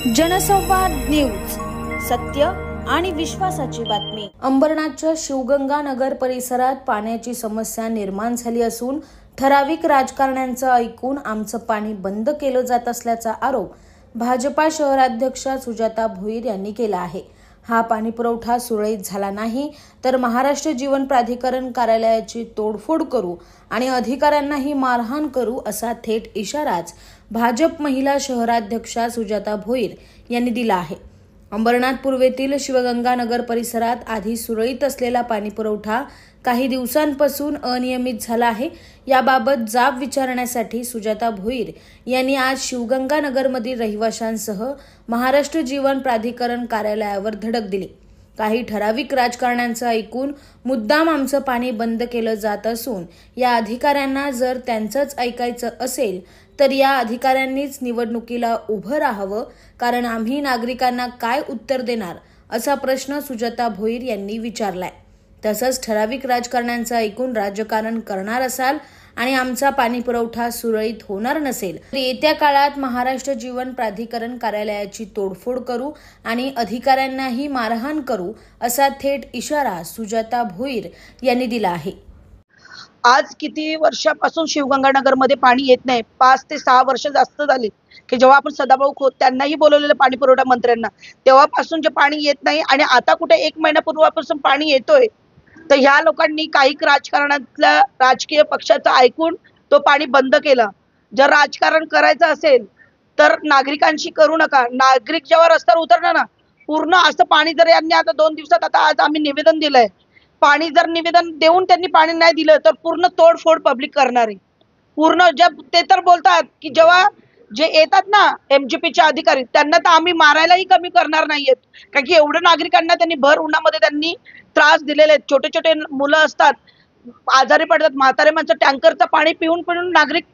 जनसंवाद न्यूज, सत्य आणि विश्वासाची बातमी। अंबरनाथच्या शिवगंगा नगर परिसरात पाण्याची समस्या निर्माण झाली असून ठराविक राजकारण्यांचं ऐकून आमचं पाणी बंद केलं जात असल्याचा आरोप भाजपा शहराध्यक्षा सुजाता भोईर यांनी केला आहे। हा पाणीपुरवठा सुरळीत झाला नाही तर महाराष्ट्र जीवन प्राधिकरण कार्यालयाची तोडफोड करू आणि अधिकाऱ्यांनाही मारहाण करू असा थेट इशाराच भाजप महिला शहराध्यक्षा सुजाता भोईर यांनी दिला आहे। अंबरनाथ पूर्वेतील शिवगंगा नगर परिसरात आधी सुरळीत असलेला पाणीपुरवठा काही दिवसांपासून अनियमित झाला आहे। याबाबत जाब विचारण्यासाठी सुजाता भोईर यांनी आज शिवगंगा नगरमधील रहिवाशांसह महाराष्ट्र जीवन प्राधिकरण कार्यालयावर धडक दिली। काही ठराविक राजकारण्यांचं ऐकून मुद्दाम आमचं पाणी बंद केलं जात असून या अधिकाऱ्यांना जर त्यांचंच ऐकायचं असेल तर या अधिकाऱ्यांनीच निवडणुकीला उभं राहावं, कारण आम्ही नागरिकांना काय उत्तर देणार असा प्रश्न सुजाता भोईर यांनी विचारलाय। तसंच ठराविक राजकारण्यांचं ऐकून राजकारण करणार असाल आणि आमचा पाणीपुरवठा सुरळीत होणार नसेल तर येत्या काळात महाराष्ट्र जीवन प्राधिकरण कार्यालयाची तोडफोड करू आणि अधिकाऱ्यांनाही मारहाण करू असा थेट इशारा सुजाता भोईर यांनी दिला आहे। आज किती वर्षापासून शिवगंगा नगर मध्ये पाणी येत नाही, 5 ते 6 वर्ष जास्त झाली की जेव्हा आपण सदाभाऊ खोत त्यांनाही बोलवलेलं पाणी पुरवठा मंत्र्यांना, तेव्हापासून जे पाणी येत नाही आणि आता कुठे 1 महिन्यापूर्वापासून पाणी येतोय। तर ह्या लोकांनी काही राजकारणातल्या राजकीय पक्षाचं ऐकून तो पाणी बंद केला। जर राजकारण करायचं असेल तर नागरिकांशी करू नका। नागरिक जेव्हा रस्त्यावर उतरणार ना, पूर्ण असं पाणी जर यांनी आता 2 दिवसात, आता आज आम्ही निवेदन दिलंय, पाणी जर निवेदन देऊन त्यांनी पाणी नाही दिलं तर पूर्ण तोडफोड पब्लिक करणार आहे। पूर्ण जब ते तर बोलतात की जेव्हा जे येतात ना एमजीपीचे अधिकारी, त्यांना तर आम्ही मारायलाही कमी करणार नाहीयेत, कारण की एवढं नागरिकांना त्यांनी भर उन्हामध्ये त्यांनी त्रास दिलेले आहेत। छोटे छोटे मुलं असतात, आजारी पडतात, म्हातारे माणसं टँकरचं पाणी पिऊन पिऊन नागरिक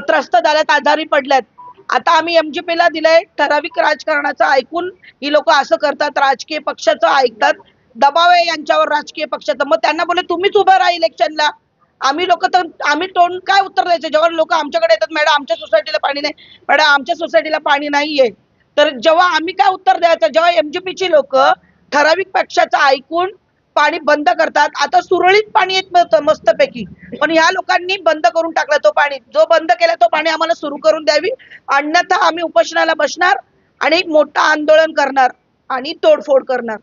त्रस्त झाल्यात, आजारी पडल्यात। आता आम्ही एमजीपीला दिलंय, ठराविक राजकारणाचं ऐकून ही लोक असं करतात, राजकीय पक्षाचं ऐकतात, दबाव आहे यांच्यावर राजकीय पक्षाचा। मग त्यांना बोले तुम्हीच उभं राहा इलेक्शनला। आम्ही लोक तर आम्ही तोंड काय उत्तर द्यायचं जेव्हा लोक आमच्याकडे येतात, मॅडम आमच्या सोसायटीला पाणी नाही, मॅडम आमच्या सोसायटीला पाणी नाहीये, तर जेव्हा आम्ही काय उत्तर द्यायचं? जेव्हा एमजीपीची लोक ठराविक पक्षाचं ऐकून पाणी बंद करतात, आता सुरळीत पाणी येत मस्तपैकी, पण ह्या लोकांनी बंद करून टाकला तो पाणी। जो बंद केला तो पाणी आम्हाला सुरू करून द्यावी, अन्यथा आम्ही उपोषणाला बसणार आणि मोठं आंदोलन करणार आणि तोडफोड करणार।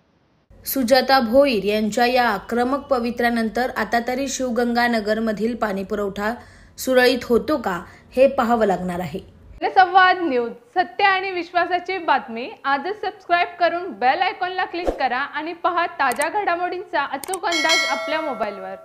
सुजाता भोईर यांच्या या आक्रमक पवित्र्यानंतर आता तरी शिवगंगा नगरमधील पाणीपुरवठा सुरळीत होतो का हे पाहावं लागणार आहे। जनसंवाद न्यूज, सत्य आणि विश्वासाची बातमी। आजच सबस्क्राइब करून बेल आयकॉनला क्लिक करा आणि पहा ताज्या घडामोडींचा अचूक अंदाज आपल्या मोबाईलवर।